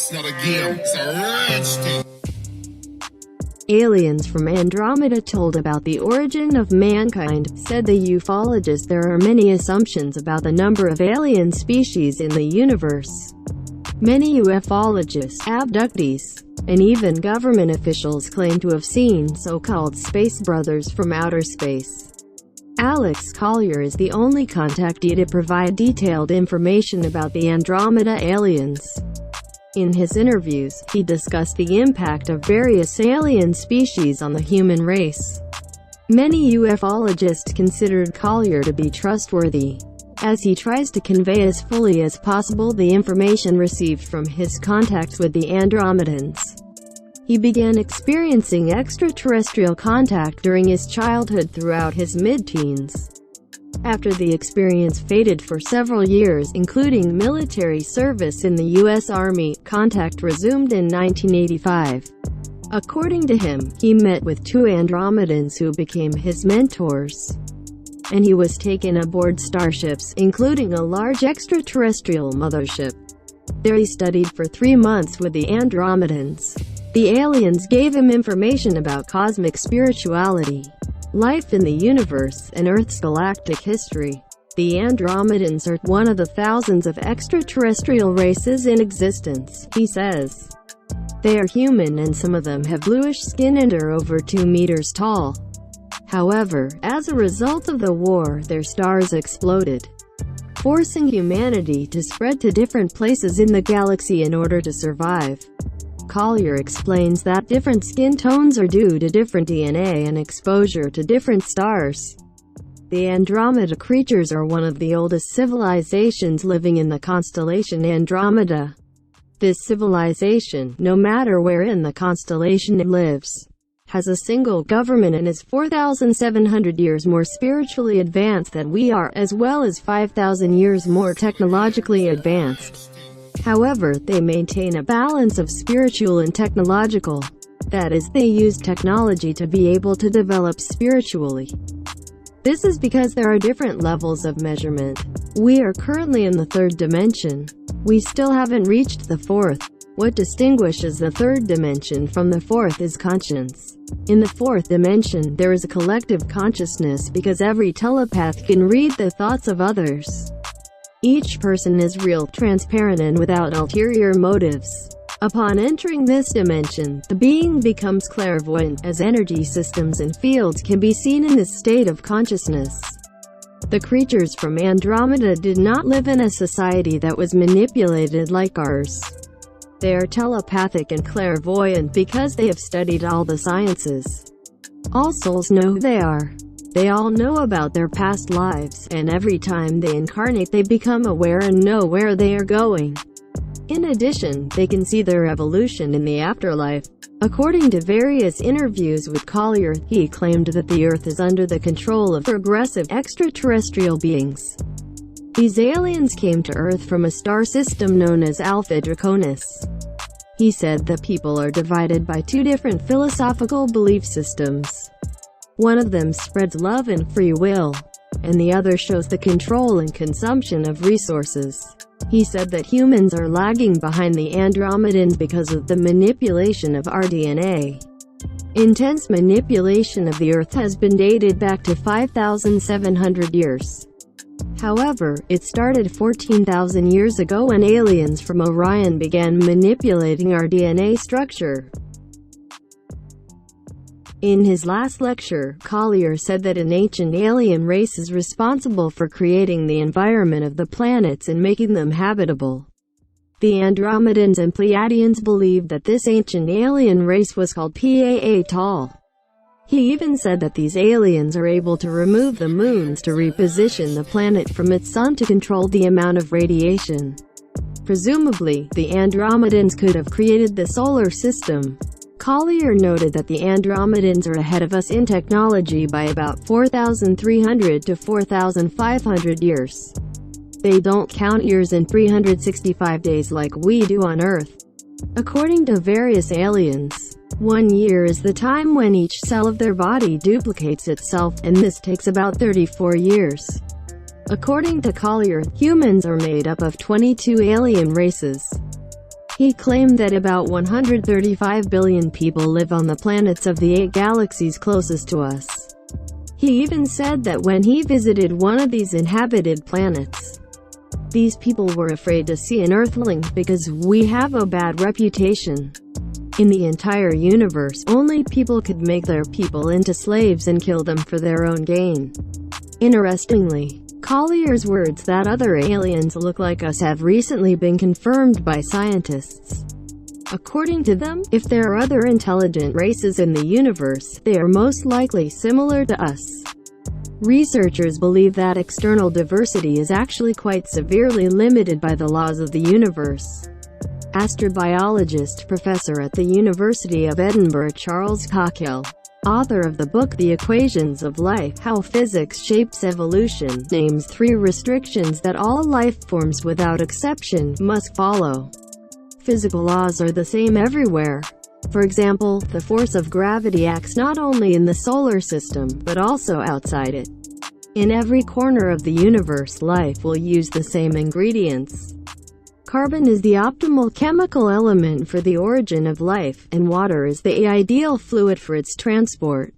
It's not a game, it's a rich thing. Aliens from Andromeda told about the origin of mankind, said the ufologist. There are many assumptions about the number of alien species in the universe. Many ufologists, abductees, and even government officials claim to have seen so-called space brothers from outer space. Collier is the only contactee to provide detailed information about the Andromeda aliens. In his interviews, he discussed the impact of various alien species on the human race. Many ufologists considered Collier to be trustworthy, as he tries to convey as fully as possible the information received from his contacts with the Andromedans. He began experiencing extraterrestrial contact during his childhood throughout his mid-teens. After the experience faded for several years, including military service in the U.S. Army, contact resumed in 1985. According to him, he met with two Andromedans who became his mentors, and he was taken aboard starships, including a large extraterrestrial mothership. There he studied for 3 months with the Andromedans. The aliens gave him information about cosmic spirituality, life in the universe, and Earth's galactic history. The Andromedans are one of the thousands of extraterrestrial races in existence, he says. They are human, and some of them have bluish skin and are over 2 meters tall. However, as a result of the war, their stars exploded, forcing humanity to spread to different places in the galaxy in order to survive. Collier explains that different skin tones are due to different DNA and exposure to different stars. The Andromeda creatures are one of the oldest civilizations living in the constellation Andromeda. This civilization, no matter where in the constellation it lives, has a single government and is 4,700 years more spiritually advanced than we are, as well as 5,000 years more technologically advanced. However, they maintain a balance of spiritual and technological. That is, they use technology to be able to develop spiritually. This is because there are different levels of measurement. We are currently in the third dimension. We still haven't reached the fourth. What distinguishes the third dimension from the fourth is conscience. In the fourth dimension, there is a collective consciousness because every telepath can read the thoughts of others. Each person is real, transparent, and without ulterior motives. Upon entering this dimension, the being becomes clairvoyant, as energy systems and fields can be seen in this state of consciousness. The creatures from Andromeda did not live in a society that was manipulated like ours. They are telepathic and clairvoyant because they have studied all the sciences. All souls know who they are. They all know about their past lives, and every time they incarnate they become aware and know where they are going. In addition, they can see their evolution in the afterlife. According to various interviews with Collier, he claimed that the Earth is under the control of progressive extraterrestrial beings. These aliens came to Earth from a star system known as Alpha Draconis. He said that people are divided by two different philosophical belief systems. One of them spreads love and free will, and the other shows the control and consumption of resources. He said that humans are lagging behind the Andromedans because of the manipulation of our DNA. Intense manipulation of the Earth has been dated back to 5,700 years. However, it started 14,000 years ago when aliens from Orion began manipulating our DNA structure. In his last lecture, Collier said that an ancient alien race is responsible for creating the environment of the planets and making them habitable. The Andromedans and Pleiadians believed that this ancient alien race was called Paa-Tal. He even said that these aliens are able to remove the moons to reposition the planet from its sun to control the amount of radiation. Presumably, the Andromedans could have created the solar system. Collier noted that the Andromedans are ahead of us in technology by about 4,300 to 4,500 years. They don't count years in 365 days like we do on Earth. According to various aliens, 1 year is the time when each cell of their body duplicates itself, and this takes about 34 years. According to Collier, humans are made up of 22 alien races. He claimed that about 135 billion people live on the planets of the 8 galaxies closest to us. He even said that when he visited one of these inhabited planets, these people were afraid to see an Earthling because we have a bad reputation. In the entire universe, only people could make their people into slaves and kill them for their own gain. Interestingly, Collier's words that other aliens look like us have recently been confirmed by scientists. According to them, if there are other intelligent races in the universe, they are most likely similar to us. Researchers believe that external diversity is actually quite severely limited by the laws of the universe. Astrobiologist professor at the University of Edinburgh Charles Collier, author of the book The Equations of Life: How Physics Shapes Evolution, names 3 restrictions that all life forms without exception must follow. Physical laws are the same everywhere. For example, the force of gravity acts not only in the solar system, but also outside it. In every corner of the universe, life will use the same ingredients. Carbon is the optimal chemical element for the origin of life, and water is the ideal fluid for its transport.